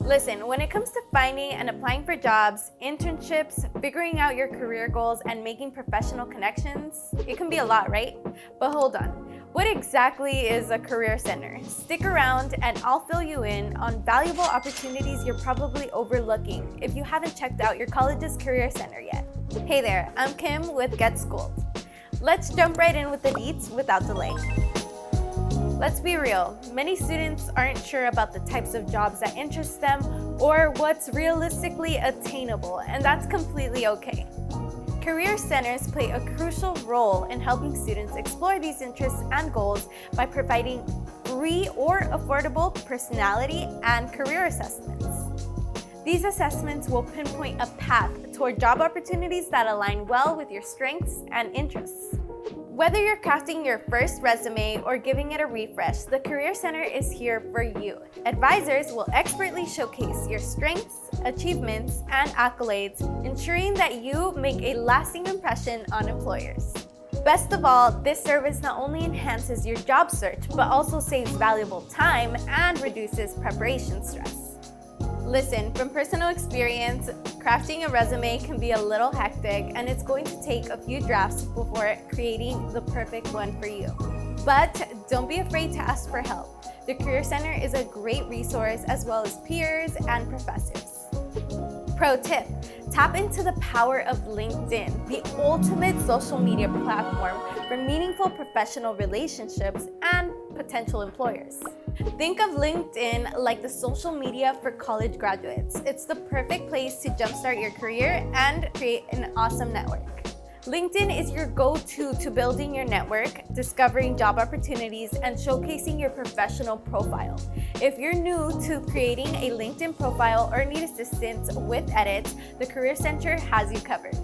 Listen, when it comes to finding and applying for jobs, internships, figuring out your career goals, and making professional connections, it can be a lot, right? But hold on. What exactly is a career center? Stick around and I'll fill you in on valuable opportunities you're probably overlooking if you haven't checked out your college's career center yet. Hey there, I'm Kim with Get Schooled. Let's jump right in with the deets without delay. Let's be real, many students aren't sure about the types of jobs that interest them or what's realistically attainable, and that's completely okay. Career centers play a crucial role in helping students explore these interests and goals by providing free or affordable personality and career assessments. These assessments will pinpoint a path toward job opportunities that align well with your strengths and interests. Whether you're crafting your first resume or giving it a refresh, the Career Center is here for you. Advisors will expertly showcase your strengths, achievements, and accolades, ensuring that you make a lasting impression on employers. Best of all, this service not only enhances your job search, but also saves valuable time and reduces preparation stress. Listen, from personal experience, crafting a resume can be a little hectic and it's going to take a few drafts before creating the perfect one for you. But don't be afraid to ask for help. The Career Center is a great resource as well as peers and professors. Pro tip, tap into the power of LinkedIn, the ultimate social media platform for meaningful professional relationships and potential employers. Think of LinkedIn like the social media for college graduates. It's the perfect place to jumpstart your career and create an awesome network. LinkedIn is your go-to to building your network, discovering job opportunities, and showcasing your professional profile. If you're new to creating a LinkedIn profile or need assistance with edits, the Career Center has you covered.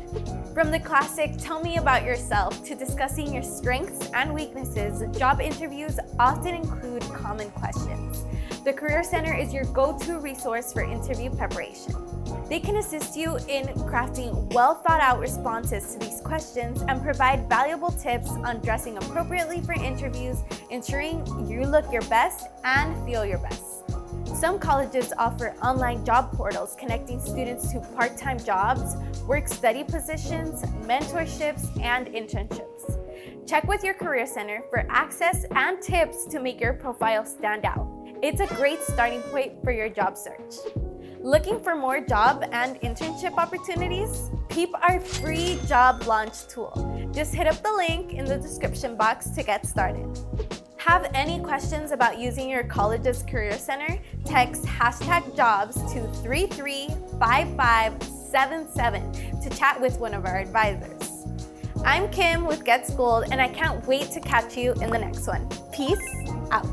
From the classic "tell me about yourself" to discussing your strengths and weaknesses, job interviews often include common questions. The Career Center is your go-to resource for interview preparation. They can assist you in crafting well-thought-out responses to these questions and provide valuable tips on dressing appropriately for interviews, ensuring you look your best and feel your best. Some colleges offer online job portals connecting students to part-time jobs, work-study positions, mentorships, and internships. Check with your Career Center for access and tips to make your profile stand out. It's a great starting point for your job search. Looking for more job and internship opportunities? Peep our free job launch tool. Just hit up the link in the description box to get started. Have any questions about using your college's Career Center? Text #jobs to 335577 to chat with one of our advisors. I'm Kim with Get Schooled, and I can't wait to catch you in the next one. Peace out.